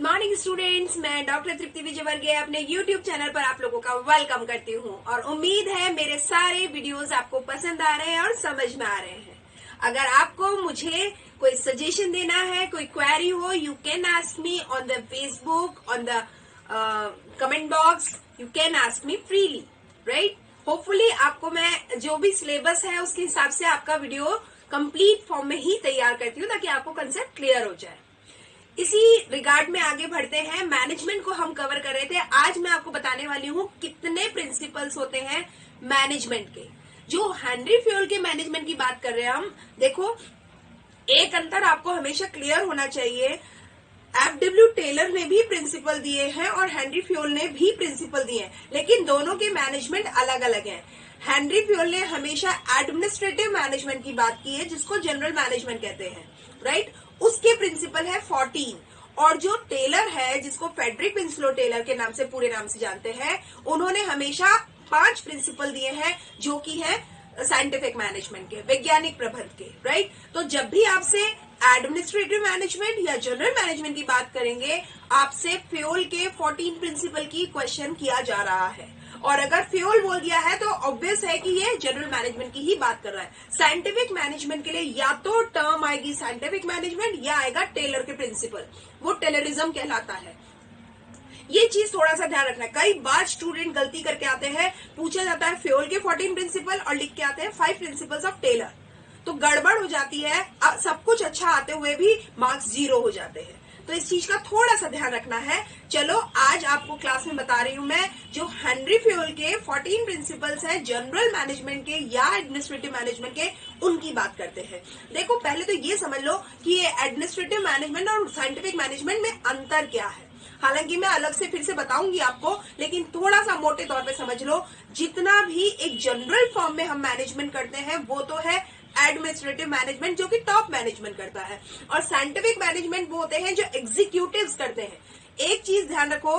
Morning students, मैं doctor तृप्ति विजयवर्गीय अपने YouTube channel पर आप लोगों का वेलकम करती हूँ और उम्मीद है मेरे सारे वीडियोस आपको पसंद आ रहे हैं और समझ में आ रहे हैं। अगर आपको मुझे कोई सजेशन देना है, कोई क्वेरी हो, you can ask me on the Facebook, on the comment box, you can ask me freely, right. Hopefully आपको मैं जो भी सिलेबस है उसके हिसाब से आपका वीडियो कंप्लीट फॉर्म में ही तैयार करती हूँ ताकि आपको कंसेप्ट क्लियर हो जाए। इसी रिगार्ड में आगे बढ़ते हैं। मैनेजमेंट को हम कवर कर रहे थे। आज मैं आपको बताने वाली हूँ कितने प्रिंसिपल्स होते हैं मैनेजमेंट के। जो हेनरी फ्योल के मैनेजमेंट की बात कर रहे हैं हम, देखो एक अंतर आपको हमेशा क्लियर होना चाहिए। एफ.डब्ल्यू. टेलर ने भी प्रिंसिपल दिए हैं और हेनरी फ्योल ने भी प्रिंसिपल दिए हैं, लेकिन दोनों के मैनेजमेंट अलग अलग हैं। हेनरी फ्योल ने हमेशा एडमिनिस्ट्रेटिव मैनेजमेंट की बात की है, जिसको जनरल मैनेजमेंट कहते हैं, राइट। उसके प्रिंसिपल है 14। और जो टेलर है, जिसको फेडरिक विंस्लो टेलर के नाम से पूरे नाम से जानते हैं, उन्होंने हमेशा 5 प्रिंसिपल दिए हैं, जो कि है साइंटिफिक मैनेजमेंट के, वैज्ञानिक प्रबंधन के, राइट। तो जब भी आपसे एडमिनिस्ट्रेटिव मैनेजमेंट या जनरल मैनेजमेंट की बात करेंगे, आपसे फ्योल के 14 प्रिंसिपल की क्वेश्चन किया जा रहा है। और अगर फ्योल बोल दिया है तो ऑब्वियस है कि ये जनरल मैनेजमेंट की ही बात कर रहा है। साइंटिफिक मैनेजमेंट के लिए या तो टर्म आएगी साइंटिफिक मैनेजमेंट या आएगा टेलर के प्रिंसिपल, वो टेलरिज्म कहलाता है। ये चीज थोड़ा सा ध्यान रखना है। कई बार स्टूडेंट गलती करके आते हैं, पूछा जाता है फ्योल के 14 प्रिंसिपल और लिख के आते हैं 5 प्रिंसिपल्स ऑफ टेलर, तो गड़बड़ हो जाती है। सब कुछ अच्छा आते हुए भी मार्क्स 0 हो जाते हैं। तो इस चीज का थोड़ा सा ध्यान रखना है। चलो आज आपको क्लास में बता रही हूं मैं, जो हेनरी फ्योल के 14 प्रिंसिपल्स हैं जनरल मैनेजमेंट के या एडमिनिस्ट्रेटिव मैनेजमेंट के, उनकी बात करते हैं। देखो पहले तो ये समझ लो कि ये एडमिनिस्ट्रेटिव मैनेजमेंट और साइंटिफिक मैनेजमेंट में अंतर क्या है। हालांकि मैं अलग से फिर से बताऊंगी आपको, लेकिन थोड़ा सा मोटे तौर पे समझ लो। जितना भी एक जनरल फॉर्म में हम मैनेजमेंट करते हैं वो तो है एडमिनिस्ट्रेटिव मैनेजमेंट, जो कि टॉप मैनेजमेंट करता है, और साइंटिफिक मैनेजमेंट वो होते हैं जो एग्जीक्यूटिव्स करते हैं। एक चीज ध्यान रखो,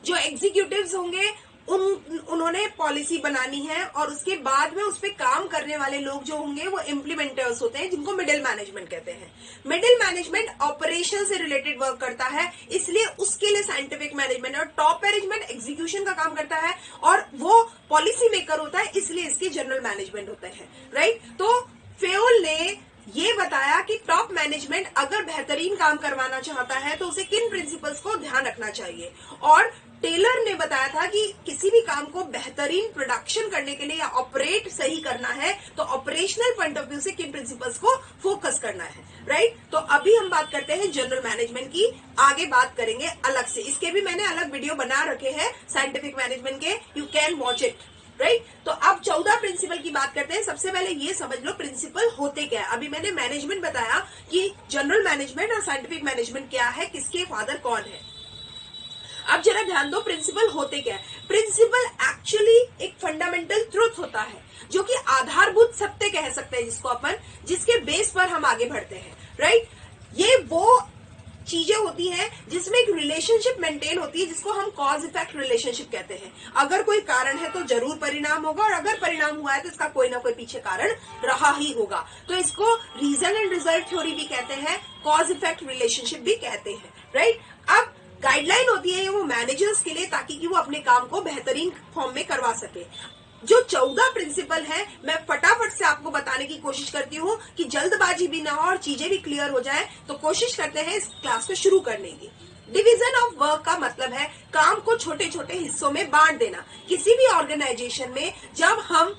जो एग्जीक्यूटिव्स होंगे उन्होंने पॉलिसी बनानी है और उसके बाद में उस पर काम करने वाले लोग जो होंगे वो इम्प्लीमेंटर्स होते हैं, जिनको मिडिल मैनेजमेंट कहते हैं। मिडिल मैनेजमेंट ऑपरेशन से रिलेटेड वर्क करता है, इसलिए उसके लिए साइंटिफिक मैनेजमेंट, और टॉप मैनेजमेंट एग्जीक्यूशन का काम करता है और वो पॉलिसी मेकर होता है, इसलिए इसके जनरल मैनेजमेंट होते हैं, राइट। तो फ्योल ने ये बताया कि टॉप मैनेजमेंट अगर बेहतरीन काम करवाना चाहता है तो उसे किन प्रिंसिपल्स को ध्यान रखना चाहिए, और टेलर ने बताया था कि किसी भी काम को बेहतरीन प्रोडक्शन करने के लिए या ऑपरेट सही करना है तो ऑपरेशनल पॉइंट ऑफ व्यू से किन प्रिंसिपल्स को फोकस करना है, राइट। तो अभी हम बात करते हैं जनरल मैनेजमेंट की, आगे बात करेंगे अलग से। इसके भी मैंने अलग वीडियो बना रखे हैं साइंटिफिक मैनेजमेंट के, you can watch it, right. तो अब 14 प्रिंसिपल की बात करते हैं। सबसे पहले ये समझ लो प्रिंसिपल होते क्या है। अभी मैंने मैनेजमेंट बताया कि जनरल मैनेजमेंट और साइंटिफिक मैनेजमेंट क्या है, किसके फादर कौन है। अब जरा ध्यान दो प्रिंसिपल होते क्या है। प्रिंसिपल एक्चुअली एक फंडामेंटल ट्रुथ होता है, जो कि आधारभूत सत्य कह सकते हैं जिसको अपन, जिसके बेस पर हम आगे बढ़ते हैं, राइट। ये वो चीजें होती हैं जिसमें एक रिलेशनशिप मेंटेन होती है, जिसको हम कॉज इफेक्ट रिलेशनशिप कहते हैं। अगर कोई कारण है तो जरूर परिणाम होगा, और अगर परिणाम हुआ है तो इसका कोई ना कोई पीछे कारण रहा ही होगा। तो इसको रीजन एंड रिजल्ट थ्योरी भी कहते हैं, कॉज इफेक्ट रिलेशनशिप भी कहते हैं, राइट। अब गाइडलाइन होती है वो मैनेजर्स के लिए, ताकि कि वो अपने काम को बेहतरीन फॉर्म में करवा सके। जो 14 प्रिंसिपल है, मैं फटाफट से आपको बताने की कोशिश करती हूँ कि जल्दबाजी भी ना हो और चीजें भी क्लियर हो जाए। तो कोशिश करते हैं इस क्लास को शुरू करने की। डिवीजन ऑफ वर्क का मतलब है काम को छोटे छोटे हिस्सों में बांट देना। किसी भी ऑर्गेनाइजेशन में जब हम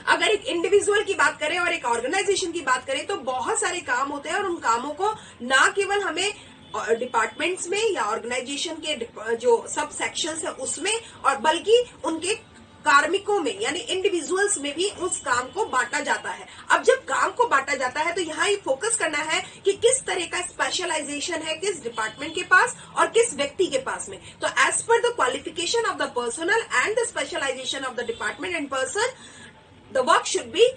अगर एक इंडिविजुअल की बात करें और एक ऑर्गेनाइजेशन की बात करें तो बहुत सारे काम होते हैं, और उन कामों को ना केवल हमें डिपार्टमेंट्स में या ऑर्गेनाइजेशन के जो सब सेक्शंस है उसमें, और बल्कि उनके कार्मिकों में यानी इंडिविजुअल्स में भी उस काम को बांटा जाता है। अब जब काम को बांटा जाता है तो यहाँ ये फोकस करना है कि किस तरह का स्पेशलाइजेशन है किस डिपार्टमेंट के पास और किस व्यक्ति के पास में। तो as per the qualification of the personal and the specialisation of the department and person, the work should be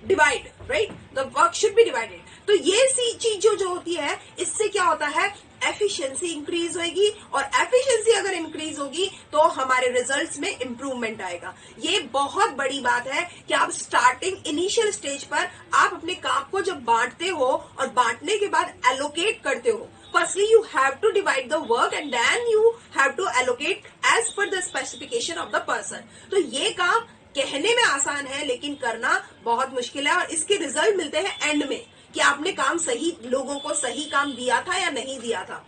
divide, right. The work should be divided. तो ये सी चीज जो होती है, इससे क्या होता है, एफिशिएंसी इंक्रीज होगी, और एफिशिएंसी अगर इंक्रीज होगी तो हमारे रिजल्ट्स में इंप्रूवमेंट आएगा। ये बहुत बड़ी बात है कि आप स्टार्टिंग इनिशियल स्टेज पर आप अपने काम को जब बांटते हो और बांटने के बाद एलोकेट करते हो, firstly you have to divide the work and then you have to allocate as per the specification of the person. तो ये काम कहने में आसान है लेकिन करना बहुत मुश्किल है, और इसके रिजल्ट मिलते हैं एंड में कि आपने काम सही, लोगों को सही काम दिया था या नहीं दिया था,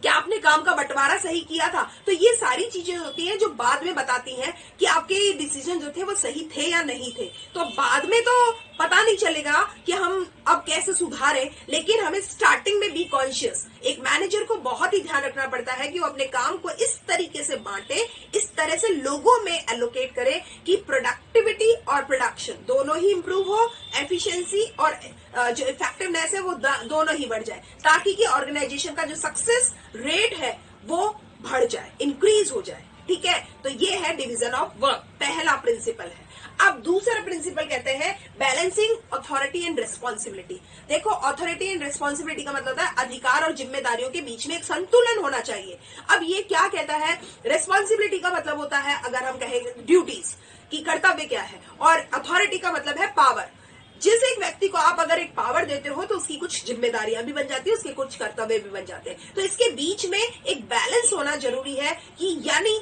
क्या आपने काम का बंटवारा सही किया था। तो ये सारी चीजें होती हैं जो बाद में बताती हैं कि आपके डिसीजन जो थे वो सही थे या नहीं थे। तो बाद में तो पता नहीं चलेगा कि हम अब कैसे सुधारें, लेकिन हमें स्टार्टिंग में बी कॉन्शियस। एक मैनेजर को बहुत ही ध्यान रखना पड़ता है कि वो अपने काम को इस तरीके से बांटे, इस तरह से लोगों में एलोकेट करे कि प्रोडक्टिविटी और प्रोडक्शन दोनों ही इंप्रूव हो, एफिशिएंसी और जो इफेक्टिवनेस है वो दोनों ही बढ़ जाए, ताकि कि ऑर्गेनाइजेशन का जो सक्सेस रेट है वो बढ़ जाए, इंक्रीज हो जाए। ठीक है, तो ये है डिवीजन ऑफ वर्क, पहला प्रिंसिपल है। अब दूसरा प्रिंसिपल कहते हैं बैलेंसिंग अथॉरिटी एंड रिस्पॉन्सिबिलिटी। देखो, अथॉरिटी एंड रिस्पॉन्सिबिलिटी का मतलब होता है अधिकार और जिम्मेदारियों के बीच में एक संतुलन होना चाहिए। अब ये क्या कहता है, रिस्पॉन्सिबिलिटी का मतलब होता है, अगर हम कहेंगे ड्यूटीज की कर्तव्य क्या है, और अथॉरिटी का मतलब है पावर। जिस एक व्यक्ति को आप अगर एक पावर देते हो तो उसकी कुछ जिम्मेदारियां भी बन जाती है, उसके कुछ कर्तव्य भी बन जाते हैं। तो इसके बीच में एक बैलेंस होना जरूरी है कि यानी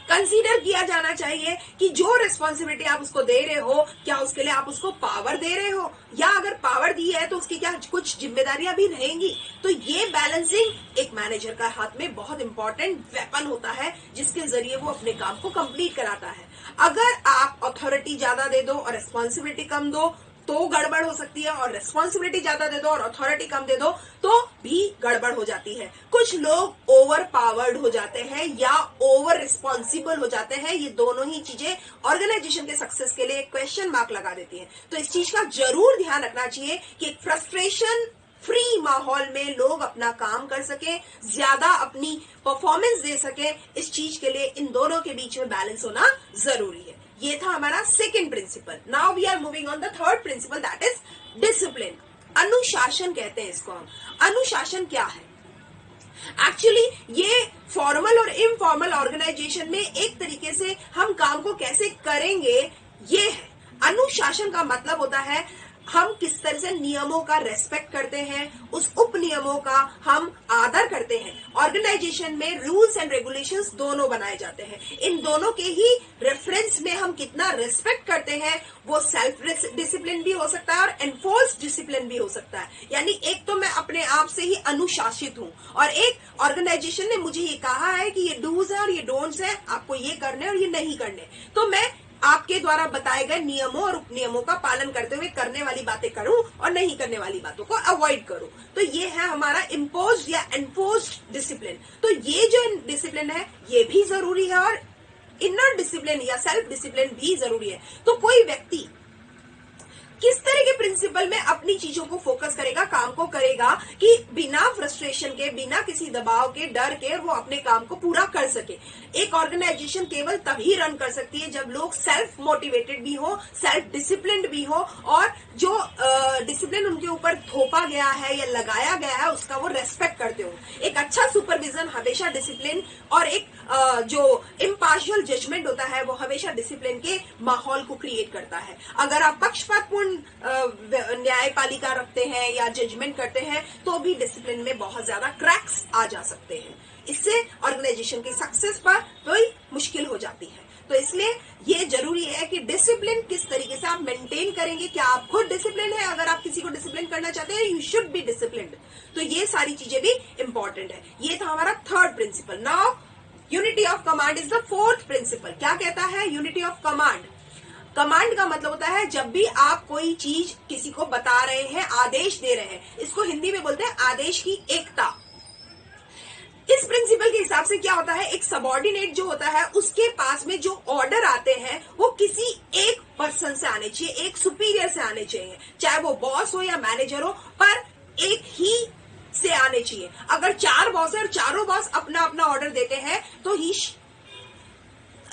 कंसीडर किया जाना चाहिए कि जो रिस्पॉन्सिबिलिटी आप उसको दे रहे हो, क्या उसके लिए आप उसको पावर दे रहे हो, या अगर पावर दी है तो उसकी क्या कुछ जिम्मेदारियां भी रहेंगी। तो ये बैलेंसिंग एक मैनेजर का हाथ में बहुत इंपॉर्टेंट वेपन होता है, जिसके जरिए वो अपने काम को कंप्लीट कराता है। अगर आप अथॉरिटी ज्यादा दे दो और रिस्पॉन्सिबिलिटी कम दो तो गड़बड़ हो सकती है, और रिस्पॉन्सिबिलिटी ज्यादा दे दो और अथॉरिटी कम दे दो तो भी गड़बड़ हो जाती है। कुछ लोग ओवर पावर्ड हो जाते हैं या ओवर रिस्पॉन्सिबल हो जाते हैं। ये दोनों ही चीजें ऑर्गेनाइजेशन के सक्सेस के लिए एक क्वेश्चन मार्क लगा देती हैं। तो इस चीज का जरूर ध्यान रखना चाहिए कि एक फ्रस्ट्रेशन फ्री माहौल में लोग अपना काम कर सके, ज्यादा अपनी परफॉर्मेंस दे सके। इस चीज के लिए इन दोनों के बीच में बैलेंस होना जरूरी है। ये था हमारा second principle. Now we are moving on the third principle, that is discipline. अनुशासन कहते हैं इसको हम। अनुशासन क्या है? एक्चुअली ये फॉर्मल और इनफॉर्मल ऑर्गेनाइजेशन में एक तरीके से हम काम को कैसे करेंगे ये है। अनुशासन का मतलब होता है हम किस तरह से नियमों का रेस्पेक्ट करते हैं, उस उप नियमों का हम आदर करते हैं। ऑर्गेनाइजेशन में रूल्स एंड रेगुलेशंस दोनों बनाए जाते हैं। इन दोनों के ही रेफरेंस में हम कितना रेस्पेक्ट करते हैं, वो सेल्फ डिसिप्लिन भी हो सकता है और एनफोर्स डिसिप्लिन भी हो सकता है। यानी एक तो मैं अपने आप से ही अनुशासित हूँ, और एक ऑर्गेनाइजेशन ने मुझे ये कहा है कि ये डूज है और ये डोंट्स है, आपको ये करने और ये नहीं करने, तो मैं आपके द्वारा बताए गए नियमों और उपनियमों का पालन करते हुए करने वाली बातें करूं और नहीं करने वाली बातों को अवॉइड करूं। तो ये है हमारा इम्पोज्ड या एनफोर्स्ड डिसिप्लिन। तो ये जो डिसिप्लिन है ये भी जरूरी है, और इनर डिसिप्लिन या सेल्फ डिसिप्लिन भी जरूरी है। तो कोई व्यक्ति किस तरह के प्रिंसिपल में अपनी चीजों को फोकस करेगा, काम को करेगा, कि बिना फ्रस्ट्रेशन के, बिना किसी दबाव के, डर के वो अपने काम को पूरा कर सके। एक ऑर्गेनाइजेशन केवल तभी रन कर सकती है जब लोग सेल्फ मोटिवेटेड भी हो, सेल्फ डिसिप्लिन्ड भी हो, और जो डिसिप्लिन उनके ऊपर थोपा गया है या लगाया गया है उसका वो रेस्पेक्ट करते हो। एक अच्छा सुपरविजन हमेशा डिसिप्लिन, और एक जो इम्पार्शियल जजमेंट होता है वो हमेशा डिसिप्लिन के माहौल को क्रिएट करता है। अगर आप पक्षपातपूर्ण न्यायपालिका रखते हैं या जजमेंट करते हैं तो भी डिसिप्लिन में बहुत ज्यादा क्रैक्स आ जा सकते हैं। इससे ऑर्गेनाइजेशन की सक्सेस पर कोई मुश्किल हो जाती है। तो इसलिए ये जरूरी है कि डिसिप्लिन किस तरीके से आप मेंटेन करेंगे। क्या आप खुद डिसिप्लिन है? अगर आप किसी को डिसिप्लिन करना चाहते हैं, यू शुड बी डिसिप्लिन्ड। तो ये सारी चीजें भी इंपॉर्टेंट है। ये था हमारा third principle. Now unity of command is the fourth principle. क्या कहता है यूनिटी ऑफ कमांड? कमांड का मतलब होता है जब भी आप कोई चीज किसी को बता रहे हैं, आदेश दे रहे हैं, इसको हिंदी में बोलते हैं आदेश की एकता। इस प्रिंसिपल के हिसाब से क्या होता है, एक सबऑर्डिनेट जो होता है उसके पास में जो ऑर्डर आते हैं वो किसी एक पर्सन से आने चाहिए, एक सुपीरियर से आने चाहिए, चाहे वो बॉस हो या मैनेजर हो, पर एक ही से आने चाहिए। अगर 4 बॉस है और चारों बॉस अपना अपना ऑर्डर देते हैं तो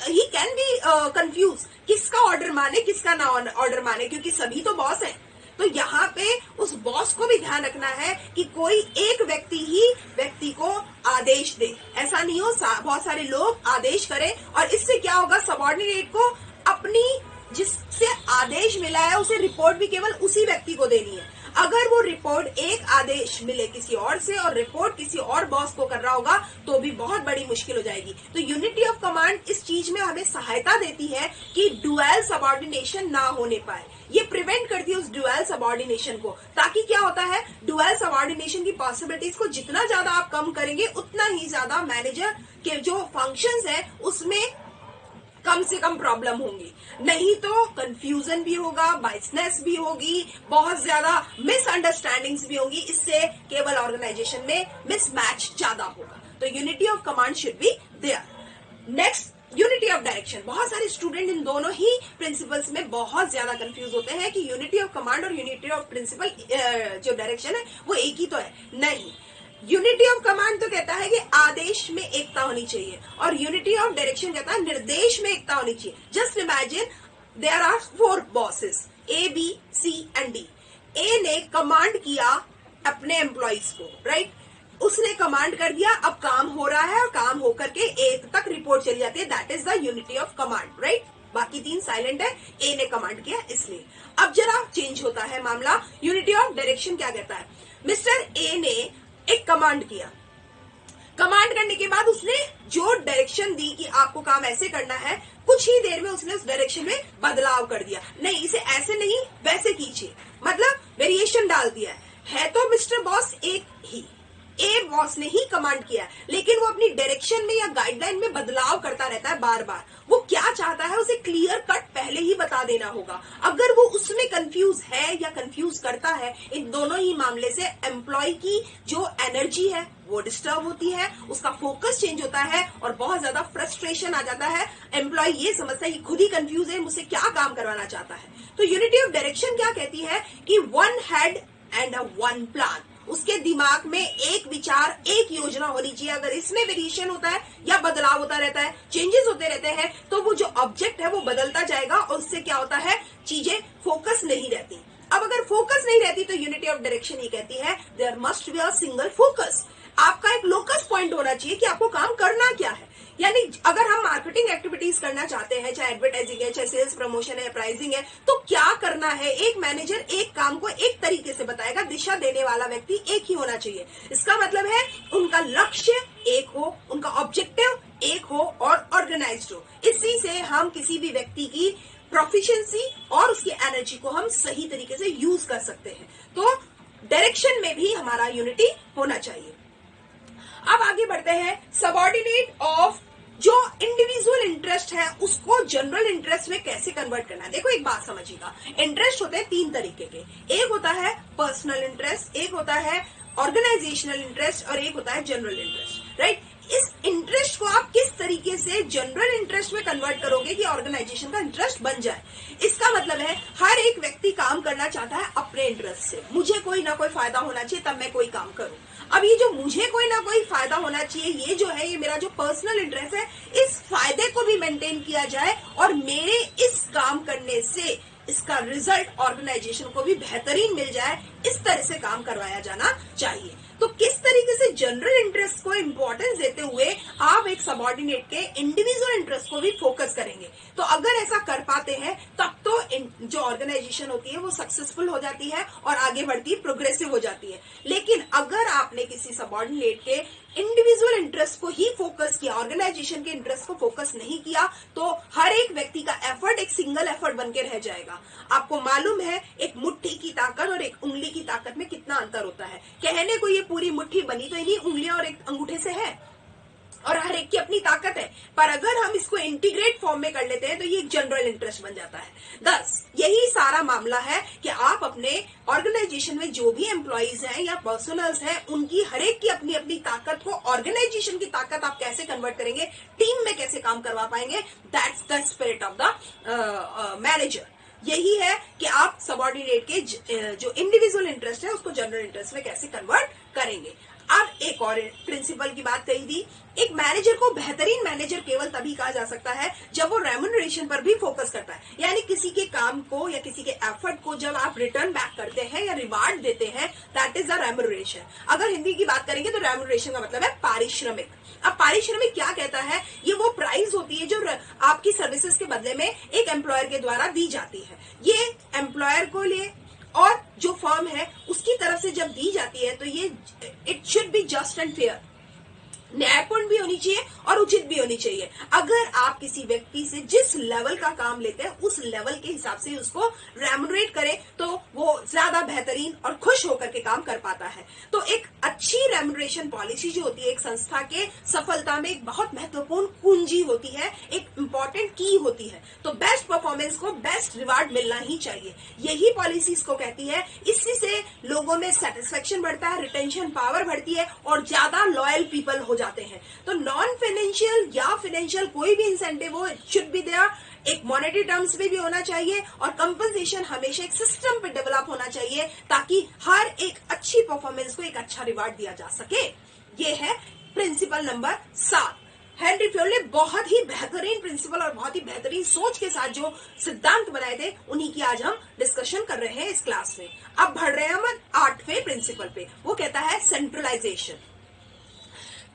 ही कैन बी कंफ्यूज, किसका ऑर्डर माने किसका ना ऑर्डर माने, क्योंकि सभी तो बॉस हैं। तो यहाँ पे उस बॉस को भी ध्यान रखना है कि कोई एक व्यक्ति ही व्यक्ति को आदेश दे, ऐसा नहीं हो बहुत सारे लोग आदेश करें, और इससे क्या होगा, सबऑर्डिनेट को अपनी जिससे आदेश मिला है उसे रिपोर्ट भी केवल उसी व्यक्ति को देनी है। अगर वो रिपोर्ट एक आदेश मिले किसी और से और रिपोर्ट किसी और बॉस को कर रहा होगा तो भी बहुत बड़ी मुश्किल हो जाएगी। तो यूनिटी ऑफ कमांड इस चीज में हमें सहायता देती है कि ड्यूअल सबऑर्डिनेशन ना होने पाए। ये प्रिवेंट करती है उस ड्यूअल सबऑर्डिनेशन को, ताकि क्या होता है, ड्यूअल सबऑर्डिनेशन की पॉसिबिलिटीज को जितना ज्यादा आप कम करेंगे उतना ही ज्यादा मैनेजर के जो फंक्शंस है उसमें कम से कम प्रॉब्लम होंगी। नहीं तो कंफ्यूजन भी होगा, बाइसनेस भी होगी, बहुत ज्यादा मिसअंडरस्टैंडिंग्स भी होगी। इससे केवल ऑर्गेनाइजेशन में मिसमैच ज्यादा होगा। तो unity of command should be there. Next, unity of direction. बहुत सारे स्टूडेंट इन दोनों ही प्रिंसिपल्स में बहुत ज्यादा कंफ्यूज होते हैं कि यूनिटी ऑफ कमांड और यूनिटी ऑफ प्रिंसिपल जो डायरेक्शन है वो एक ही तो है। नहीं, यूनिटी ऑफ कमांड तो कहता है कि आदेश में एकता होनी चाहिए और यूनिटी ऑफ डायरेक्शन कहता है निर्देश में एकता होनी चाहिए। Just imagine there are 4 bosses A, B, C and D। A ने कमांड किया अपने एम्प्लॉइज को, राइट? उसने कमांड कर दिया, अब काम हो रहा है और काम होकर के A तक रिपोर्ट चली जाती है। That is the unity of command, right? बाकी 3 साइलेंट है, A ने कमांड किया इसलिए। अब जरा चेंज होता है मामला। यूनिटी ऑफ डायरेक्शन क्या कहता है? मिस्टर A ने एक कमांड किया, कमांड करने के बाद उसने जो डायरेक्शन दी कि आपको काम ऐसे करना है, कुछ ही देर में उसने उस डायरेक्शन में बदलाव कर दिया। नहीं, इसे ऐसे नहीं वैसे कीजिए, मतलब वेरिएशन डाल दिया है तो मिस्टर बॉस एक ही ए बॉस ने ही कमांड किया है, लेकिन वो अपनी डायरेक्शन में या गाइडलाइन में बदलाव करता रहता है बार बार। वो क्या चाहता है उसे क्लियर कट पहले ही बता देना होगा। अगर वो उसमें कंफ्यूज है या कंफ्यूज करता है, इन दोनों ही मामले से एम्प्लॉय की जो एनर्जी है वो डिस्टर्ब होती है, उसका फोकस चेंज होता है और बहुत ज्यादा फ्रस्ट्रेशन आ जाता है। एम्प्लॉय ये समझता है कि खुद ही कंफ्यूज है, मुझसे क्या काम करवाना चाहता है। तो यूनिटी ऑफ डायरेक्शन क्या कहती है कि 1 हेड एंड अ 1 प्लान। उसके दिमाग में एक विचार, एक योजना होनी चाहिए। अगर इसमें वेरिएशन होता है या बदलाव होता रहता है, चेंजेस होते रहते हैं, तो वो जो ऑब्जेक्ट है वो बदलता जाएगा और उससे क्या होता है, चीजें फोकस नहीं रहती। अब अगर फोकस नहीं रहती तो यूनिटी ऑफ डायरेक्शन ये कहती है there must be a single focus. आपका एक लोकस पॉइंट होना चाहिए कि आपको काम करना क्या है। यानी अगर हम मार्केटिंग एक्टिविटीज करना चाहते हैं, चाहे एडवर्टाइजिंग है, चाहे सेल्स प्रमोशन है, प्राइसिंग है, तो क्या करना है, एक मैनेजर एक काम को एक तरीके से बताएगा। दिशा देने वाला व्यक्ति एक ही होना चाहिए। इसका मतलब है उनका लक्ष्य एक हो, उनका ऑब्जेक्टिव एक हो और ऑर्गेनाइज्ड हो। इसी से हम किसी भी व्यक्ति की प्रोफिशिएंसी और उसकी एनर्जी को हम सही तरीके से यूज कर सकते हैं। तो डायरेक्शन में भी हमारा यूनिटी होना चाहिए। अब आगे बढ़ते हैं, सबऑर्डिनेट ऑफ जो इंडिविजुअल इंटरेस्ट है उसको जनरल इंटरेस्ट में कैसे कन्वर्ट करना है। देखो एक बात समझिएगा, इंटरेस्ट होते हैं 3 तरीके के। एक होता है पर्सनल इंटरेस्ट, एक होता है ऑर्गेनाइजेशनल इंटरेस्ट और एक होता है जनरल इंटरेस्ट, राइट? इस इंटरेस्ट को आप किस तरीके से जनरल इंटरेस्ट में कन्वर्ट करोगे कि ऑर्गेनाइजेशन का इंटरेस्ट बन जाए। इसका मतलब है हर एक व्यक्ति काम करना चाहता है अपने इंटरेस्ट से। मुझे कोई ना कोई फायदा होना चाहिए तब मैं कोई काम करूं। अब ये जो मुझे कोई ना कोई फायदा होना चाहिए, ये जो है, ये मेरा जो पर्सनल इंटरेस्ट है, इस फायदे को भी मेंटेन किया जाए और मेरे इस काम करने से इसका रिजल्ट ऑर्गेनाइजेशन को भी बेहतरीन मिल जाए, इस तरह से काम करवाया जाना चाहिए। तो किस तरीके से जनरल इंटरेस्ट को इंपॉर्टेंस देते हुए आप एक सबऑर्डिनेट के इंडिविजुअल इंटरेस्ट को भी फोकस करेंगे। तो अगर ऐसा कर पाते हैं तब तो जो ऑर्गेनाइजेशन होती है वो सक्सेसफुल हो जाती है और आगे बढ़ती है, प्रोग्रेसिव हो जाती है। लेकिन अगर आपने किसी सबऑर्डिनेट के इंडिविजुअल इंटरेस्ट को ही फोकस किया, ऑर्गेनाइजेशन के इंटरेस्ट को फोकस नहीं किया, तो हर एक व्यक्ति का एफर्ट एक सिंगल एफर्ट बनकर रह जाएगा। आपको मालूम है एक मुट्ठी की ताकत और एक उंगली की ताकत में कितना अंतर होता है। कहने को ये पूरी मुट्ठी बनी तो इन्हीं उंगलियां और एक अंगूठे से है और हर एक की अपनी ताकत है, पर अगर हम इसको इंटीग्रेट फॉर्म में कर लेते हैं तो ये एक जनरल इंटरेस्ट बन जाता है। बस यही सारा मामला है कि आप अपने ऑर्गेनाइजेशन में जो भी एम्प्लॉइज हैं या पर्सनल्स हैं, उनकी हर एक की अपनी अपनी ताकत को ऑर्गेनाइजेशन की ताकत आप कैसे कन्वर्ट करेंगे, टीम में कैसे काम करवा पाएंगे, that's the spirit of the manager. यही है कि आप सबऑर्डिनेट के जो इंडिविजुअल इंटरेस्ट है उसको जनरल इंटरेस्ट में कैसे कन्वर्ट करेंगे। अब एक और प्रिंसिपल की बात कही थी, एक मैनेजर को बेहतरीन मैनेजर केवल तभी कहा जा सकता है जब वो रेम्यूनरेशन पर भी फोकस करता है। यानी किसी के काम को या किसी के एफर्ट को जब आप रिटर्न बैक करते हैं या रिवार्ड देते हैं, दैट इज द रेम्यूनरेशन। अगर हिंदी की बात करेंगे तो रेम्यूनरेशन का मतलब है पारिश्रमिक। अब पारिश्रमिक क्या कहता है, ये वो प्राइस होती है जो आपकी सर्विसेज के बदले में एक एम्प्लॉयर के द्वारा दी जाती है। ये एम्प्लॉयर को लिए और जो फर्म है उसकी तरफ से जब दी जाती है तो ये it should be just and fair, न्यायपूर्ण भी होनी चाहिए और उचित भी होनी चाहिए। अगर आप किसी व्यक्ति से जिस लेवल का काम लेते हैं उस लेवल के हिसाब से उसको रेम्युनरेट करें तो वो ज्यादा बेहतरीन और खुश होकर के काम कर पाता है। तो एक अच्छी रेम्युनरेशन पॉलिसी जो होती है एक संस्था के सफलता में एक बहुत महत्वपूर्ण कुंजी होती है, एक इंपॉर्टेंट की होती है। तो बेस्ट परफॉर्मेंस को बेस्ट रिवार्ड मिलना ही चाहिए, यही पॉलिसी इसको कहती है। इसी से लोगों में सेटिस्फेक्शन बढ़ता है, रिटेंशन पावर बढ़ती है और ज्यादा लॉयल पीपल हो जाते हैं। तो नॉन फाइनेंशियल या फाइनेंशियल कोई भी इंसेंटिव हो, इट शुड बी देयर, एक मॉनेटरी टर्म्स में भी होना चाहिए और कंपनसेशन हमेशा एक सिस्टम पे डेवलप होना चाहिए ताकि हर एक अच्छी परफॉर्मेंस को एक अच्छा रिवार्ड दिया जा सके। ये है प्रिंसिपल नंबर 7। हेनरी फ्योल ने बहुत ही बेहतरीन प्रिंसिपल और बहुत ही बेहतरीन सोच के साथ जो सिद्धांत बनाए थे उन्हीं की आज हम डिस्कशन कर रहे हैं इस क्लास में। अब बढ़ रहे हैं हम 8वें प्रिंसिपल पे, वो कहता है सेंट्रलाइजेशन,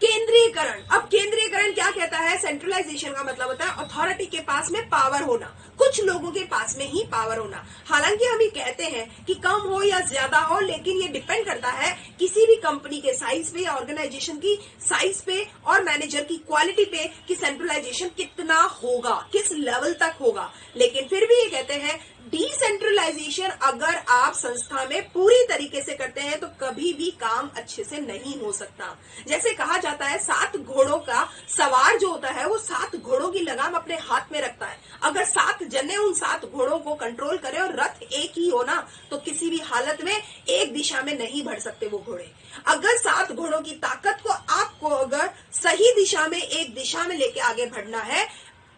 केंद्रीयकरण। अब केंद्रीयकरण क्या कहता है? सेंट्रलाइजेशन का मतलब होता है अथॉरिटी के पास में पावर होना, कुछ लोगों के पास में ही पावर होना। हालांकि हम ये कहते हैं कि कम हो या ज्यादा हो, लेकिन ये डिपेंड करता है किसी भी कंपनी के साइज पे या ऑर्गेनाइजेशन की साइज पे और मैनेजर की क्वालिटी पे कि सेंट्रलाइजेशन कितना होगा, किस लेवल तक होगा। लेकिन फिर भी ये कहते हैं डिसेंट्रलाइजेशन अगर आप संस्था में पूरी तरीके से करते हैं तो कभी भी काम अच्छे से नहीं हो सकता। जैसे कहा जाता है 7 घोड़ों का सवार जो होता है वो 7 घोड़ों की लगाम अपने हाथ में रखता है। अगर 7 जने उन 7 घोड़ों को कंट्रोल करें और रथ एक ही हो ना तो किसी भी हालत में एक दिशा में नहीं बढ़ सकते वो घोड़े। अगर 7 घोड़ों की ताकत को आपको अगर सही दिशा में एक दिशा में लेके आगे बढ़ना है,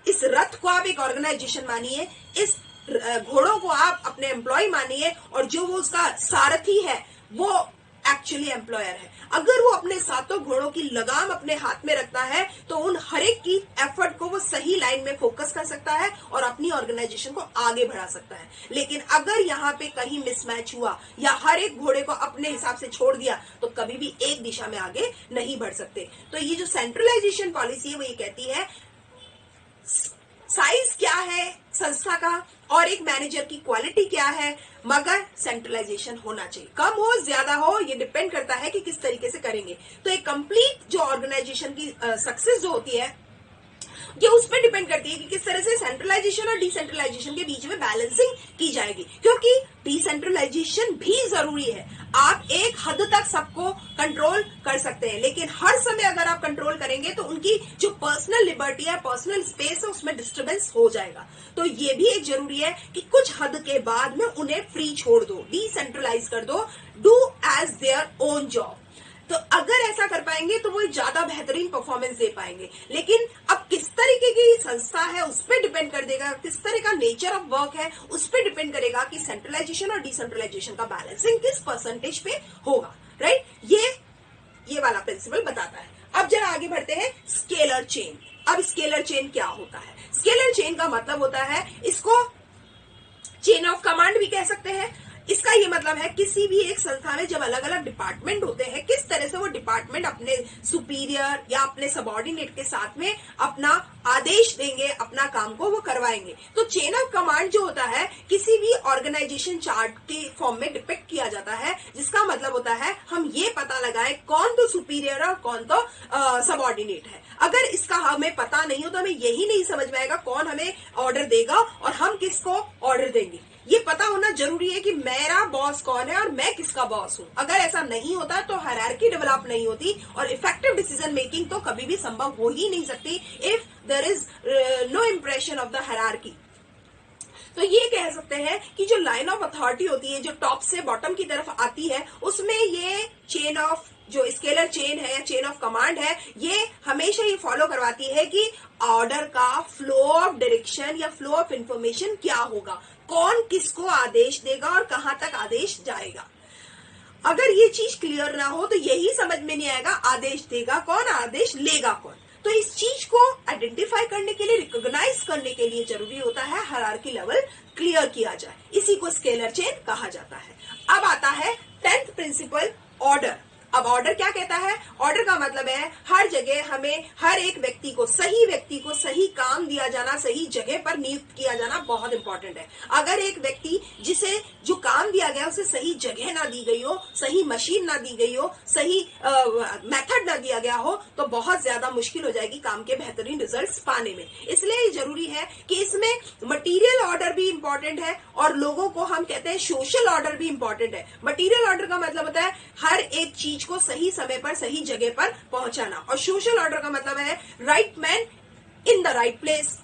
इस रथ को आप एक ऑर्गेनाइजेशन मानिए, इस घोड़ों को आप अपने एम्प्लॉय मानिए और जो वो उसका सारथी है वो एक्चुअली एम्प्लॉयर है। अगर वो अपने 7 घोड़ों की लगाम अपने हाथ में रखता है तो उन हर एक की एफर्ट को वो सही लाइन में फोकस कर सकता है और अपनी ऑर्गेनाइजेशन को आगे बढ़ा सकता है। लेकिन अगर यहाँ पे कहीं मिसमैच हुआ या हर एक घोड़े को अपने हिसाब से छोड़ दिया तो कभी भी एक दिशा में आगे नहीं बढ़ सकते। तो ये जो सेंट्रलाइजेशन पॉलिसी है वो ये कहती है साइज क्या है संस्था का और एक मैनेजर की क्वालिटी क्या है, मगर सेंट्रलाइजेशन होना चाहिए। कम हो ज्यादा हो ये डिपेंड करता है कि किस तरीके से करेंगे। तो एक कंप्लीट जो ऑर्गेनाइजेशन की सक्सेस जो होती है ये उस पर डिपेंड करती है कि किस तरह से सेंट्रलाइजेशन और डिसेंट्रलाइजेशन के बीच में बैलेंसिंग की जाएगी, क्योंकि डिसेंट्रलाइजेशन भी जरूरी है। आप एक हद तक सबको कंट्रोल कर सकते हैं, लेकिन हर समय अगर आप कंट्रोल करेंगे तो उनकी जो पर्सनल लिबर्टी है, पर्सनल स्पेस है, उसमें डिस्टर्बेंस हो जाएगा। तो ये भी एक जरूरी है कि कुछ हद के बाद में उन्हें फ्री छोड़ दो, डिसेंट्रलाइज कर दो, do as their own job. तो अगर ऐसा कर पाएंगे तो वो ज्यादा बेहतरीन परफॉर्मेंस दे पाएंगे। लेकिन अब किस तरीके की संस्था है उस पर डिपेंड कर देगा, किस तरह का नेचर ऑफ वर्क है उस पर डिपेंड करेगा कि सेंट्रलाइजेशन और डिसेंट्रलाइजेशन का बैलेंसिंग किस परसेंटेज पे होगा। राइट, ये वाला प्रिंसिपल बताता है। अब जरा आगे बढ़ते हैं स्केलर चेन। अब स्केलर चेन क्या होता है? स्केलर चेन का मतलब होता है, इसको चेन ऑफ कमांड भी कह सकते हैं। इसका ये मतलब है किसी भी एक संस्था में जब अलग अलग डिपार्टमेंट होते हैं, किस तरह से वो डिपार्टमेंट अपने सुपीरियर या अपने सबऑर्डिनेट के साथ में अपना आदेश देंगे, अपना काम को वो करवाएंगे। तो चेन ऑफ कमांड जो होता है किसी भी ऑर्गेनाइजेशन चार्ट के फॉर्म में डिपिक्ट किया जाता है, जिसका मतलब होता है हम ये पता लगाए कौन तो सुपीरियर है और कौन तो सबऑर्डिनेट है। अगर इसका हमें पता नहीं हो तो हमें यही नहीं समझ में आएगा कौन हमें ऑर्डर देगा और हम किसको ऑर्डर देंगे। ये पता होना जरूरी है कि मेरा बॉस कौन है और मैं किसका बॉस हूँ। अगर ऐसा नहीं होता तो हायरार्की डेवलप नहीं होती और इफेक्टिव डिसीजन मेकिंग तो कभी भी संभव हो ही नहीं सकती if there is no impression of the hierarchy. तो ये कह सकते हैं कि जो लाइन ऑफ अथॉरिटी होती है, जो टॉप से बॉटम की तरफ आती है, उसमें ये चेन ऑफ जो स्केलर चेन है या चेन ऑफ कमांड है, ये हमेशा ये फॉलो करवाती है कि ऑर्डर का फ्लो ऑफ डायरेक्शन या फ्लो ऑफ इंफॉर्मेशन क्या होगा, कौन किसको आदेश देगा और कहां तक आदेश जाएगा। अगर ये चीज क्लियर ना हो तो यही समझ में नहीं आएगा आदेश देगा कौन, आदेश लेगा कौन। तो इस चीज को आइडेंटिफाई करने के लिए, रिकॉग्नाइज करने के लिए जरूरी होता है हायरार्की लेवल क्लियर किया जाए। इसी को स्केलर चेन कहा जाता है। अब आता है 10th प्रिंसिपल, ऑर्डर। अब ऑर्डर क्या कहता है? ऑर्डर का मतलब है हर जगह हमें हर एक व्यक्ति को सही काम दिया जाना, सही जगह पर नियुक्त किया जाना बहुत इंपॉर्टेंट है। अगर एक व्यक्ति जिसे जो काम दिया गया उसे सही जगह ना दी गई हो, सही मशीन ना दी गई हो, सही मेथड ना दिया गया हो, तो बहुत ज्यादा मुश्किल हो जाएगी काम के बेहतरीन रिजल्ट्स पाने में। इसलिए ये जरूरी है कि इसमें मटेरियल ऑर्डर भी इंपॉर्टेंट है और लोगों को हम कहते हैं सोशल ऑर्डर भी इंपॉर्टेंट है। मटेरियल ऑर्डर का मतलब होता है हर एक चीज को सही समय पर सही जगह पर पहुंचाना, और सोशल ऑर्डर का मतलब है right man in the right place.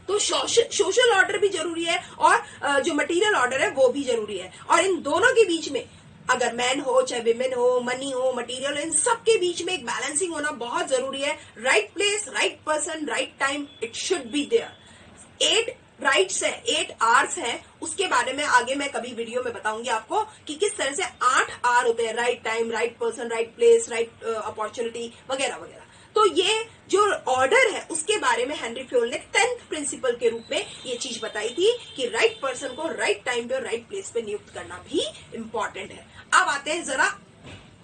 तो सोशल ऑर्डर भी जरूरी है और जो मटेरियल ऑर्डर है वो भी जरूरी है। और इन दोनों के बीच में अगर मैन हो चाहे विमेन हो, मनी हो, मटेरियल, इन सब के बीच में एक बैलेंसिंग होना बहुत जरूरी है। Right place, right person, right time, it should be there. 8 rights है, 8 आर्स है, उसके बारे में आगे मैं कभी वीडियो में बताऊंगी आपको कि किस तरह से 8 आर होते हैं, right time, right person, right place, right opportunity वगैरह वगैरह। तो ये जो ऑर्डर है उसके बारे में हेनरी फ्योल ने 10th प्रिंसिपल के रूप में ये चीज बताई थी कि राइट पर्सन को राइट टाइम पे और राइट प्लेस पे नियुक्त करना भी इंपॉर्टेंट है। अब आते हैं जरा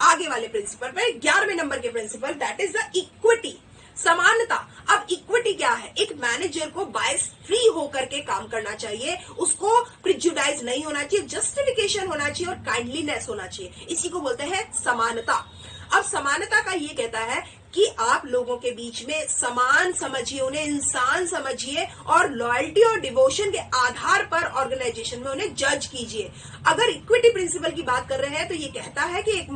आगे वाले प्रिंसिपल पे, 11वें नंबर के principle, that is the equity, समानता। अब इक्विटी क्या है? एक मैनेजर को बायस फ्री होकर के काम करना चाहिए, उसको प्रिजुडाइज नहीं होना चाहिए, जस्टिफिकेशन होना चाहिए और काइंडलीनेस होना चाहिए। इसी को बोलते हैं समानता। अब समानता का ये कहता है कि आप लोगों के बीच में समान समझिए, उन्हें इंसान समझिए और लॉयल्टी और डिवोशन के आधार पर ऑर्गेनाइजेशन में उन्हें जज कीजिए। अगर इक्विटी प्रिंसिपल की बात कर रहे हैं तो ये कहता है कि एक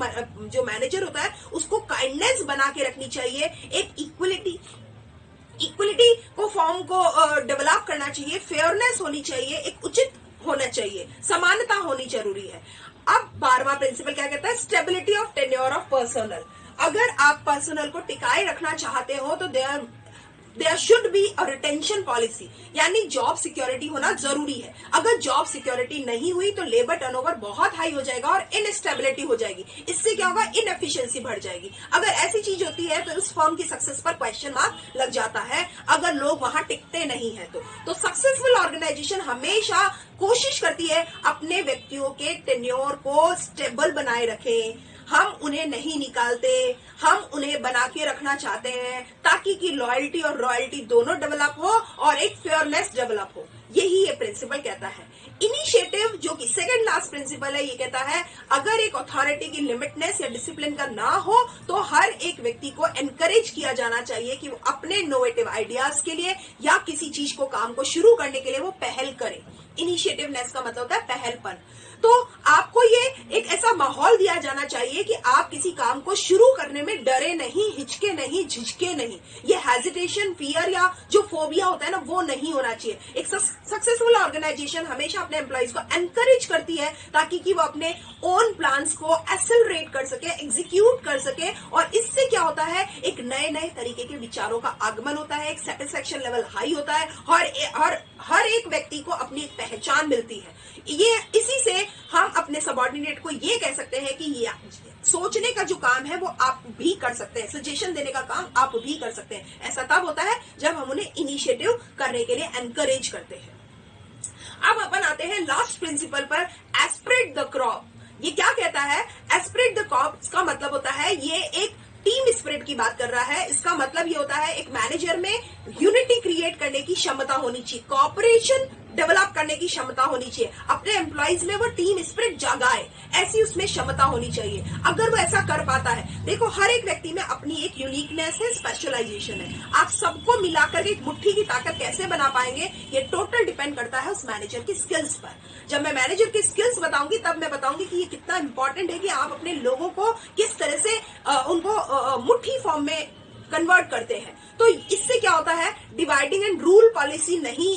जो मैनेजर होता है उसको काइंडनेस बना के रखनी चाहिए, एक इक्विलिटी को फॉर्म को डेवलप करना चाहिए, फेयरनेस होनी चाहिए, एक उचित होना चाहिए, समानता होनी जरूरी है। अब 12वां प्रिंसिपल क्या कहता है? Stability of tenure of personal. अगर आप पर्सनल को टिकाए रखना चाहते हो तो there should be a retention policy, यानी जॉब सिक्योरिटी होना जरूरी है। अगर जॉब सिक्योरिटी नहीं हुई तो लेबर टर्नओवर बहुत हाई हो जाएगा और इनस्टेबिलिटी हो जाएगी। इससे क्या होगा? इनएफिशिएंसी बढ़ जाएगी। अगर ऐसी चीज होती है तो उस फर्म की सक्सेस पर क्वेश्चन मार्क लग जाता है, अगर लोग वहां टिकते नहीं है तो सक्सेसफुल ऑर्गेनाइजेशन हमेशा कोशिश करती है अपने व्यक्तियों के टेन्योर को स्टेबल बनाए रखें। हम उन्हें नहीं निकालते, हम उन्हें बना के रखना चाहते हैं ताकि कि लॉयल्टी और रॉयल्टी दोनों डेवलप हो और एक फेयरनेस डेवलप हो। यही ये प्रिंसिपल कहता है। इनिशिएटिव जो कि सेकंड लास्ट प्रिंसिपल है, ये कहता है अगर एक अथॉरिटी की लिमिटनेस या डिसिप्लिन का ना हो तो हर एक व्यक्ति को एनकरेज किया जाना चाहिए कि वो अपने इनोवेटिव आइडियाज के लिए या किसी चीज को काम को शुरू करने के लिए वो पहल करे। इनिशिएटिवनेस का मतलब होता है पहलपन। तो आपको ये एक ऐसा माहौल दिया जाना चाहिए कि आप किसी काम को शुरू करने में डरे नहीं, हिचके नहीं, झिझके नहीं। ये हेजिटेशन, फियर या जो फोबिया होता है ना, वो नहीं होना चाहिए। एक सक्सेसफुल ऑर्गेनाइजेशन हमेशा अपने एम्प्लॉइज को एनकरेज करती है ताकि कि वो अपने ओन प्लान्स को एक्सेलरेट कर सके, एग्जीक्यूट कर सके, और इससे क्या होता है? एक नए नए तरीके के विचारों का आगमन होता है, एक सेटिस्फेक्शन लेवल हाई होता है और हर एक व्यक्ति को अपनी एक पहचान मिलती है। ये इसी से हम अपने सबऑर्डिनेट को ये कह सकते हैं कि सोचने का जो काम है वो आप भी कर सकते हैं, सजेशन देने का काम आप भी कर सकते हैं। ऐसा तब होता है जब हम उन्हें इनिशिएटिव करने के लिए एनकरेज करते हैं। अब अपन आते हैं लास्ट प्रिंसिपल पर, एस्प्रेड द क्रॉप। ये क्या कहता है? एस्प्रेड द क्रॉप का मतलब होता है ये एक टीम स्पिरिट की बात कर रहा है। इसका मतलब ये होता है एक मैनेजर में यूनिटी क्रिएट करने की क्षमता होनी चाहिए, कॉपरेशन डेवलप करने की क्षमता होनी चाहिए, अपने एम्प्लॉइज में वो टीम स्पिरिट जगाए, ऐसी उसमें क्षमता होनी चाहिए। अगर वो ऐसा कर पाता है, देखो हर एक व्यक्ति में अपनी एक यूनिकनेस है, स्पेशलाइजेशन है। आप सबको मिलाकर एक मुट्ठी की ताकत कैसे बना पाएंगे, ये टोटल डिपेंड करता है उस मैनेजर की स्किल्स पर। जब मैं मैनेजर की स्किल्स बताऊंगी तब मैं बताऊंगी कि ये कितना इंपॉर्टेंट है कि आप अपने लोगों को किस तरह से उनको मुट्ठी फॉर्म में कन्वर्ट करते हैं। तो इससे क्या होता है? डिवाइडिंग एंड रूल पॉलिसी नहीं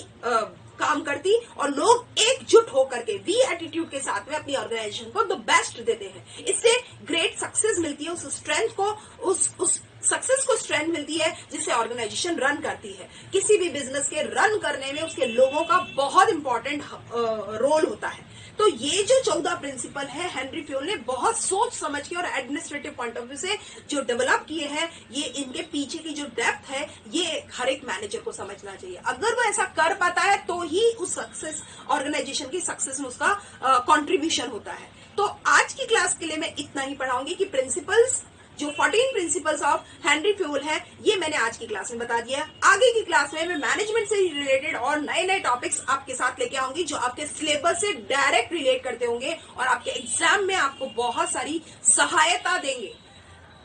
काम करती और लोग एकजुट होकर के वी एटीट्यूड के साथ में अपनी ऑर्गेनाइजेशन को द बेस्ट देते हैं। इससे ग्रेट सक्सेस मिलती है, उस स्ट्रेंथ को, उस सक्सेस को स्ट्रेंथ मिलती है जिससे ऑर्गेनाइजेशन रन करती है। किसी भी बिजनेस के रन करने में उसके लोगों का बहुत इंपॉर्टेंट रोल होता है। तो ये जो 14 प्रिंसिपल है हेनरी फ्योल ने बहुत सोच समझ के और एडमिनिस्ट्रेटिव पॉइंट ऑफ व्यू से जो डेवलप किए हैं, ये इनके पीछे की जो डेप्थ है ये हर एक मैनेजर को समझना चाहिए। अगर वो ऐसा कर पाता है तो ही उस सक्सेस ऑर्गेनाइजेशन की सक्सेस में उसका कंट्रीब्यूशन होता है। तो आज की क्लास के लिए मैं इतना ही पढ़ाऊंगी कि प्रिंसिपल्स, जो 14 प्रिंसिपल्स ऑफ हेनरी फ्यूल है, ये मैंने आज की क्लास में बता दिया। आगे की क्लास में मैं मैनेजमेंट से रिलेटेड और नए नए टॉपिक्स आपके साथ लेके आऊंगी जो आपके सिलेबस से डायरेक्ट रिलेट करते होंगे और आपके एग्जाम में आपको बहुत सारी सहायता देंगे।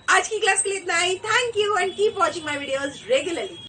आज की क्लास के लिए इतना ही। Thank you and keep watching my videos regularly.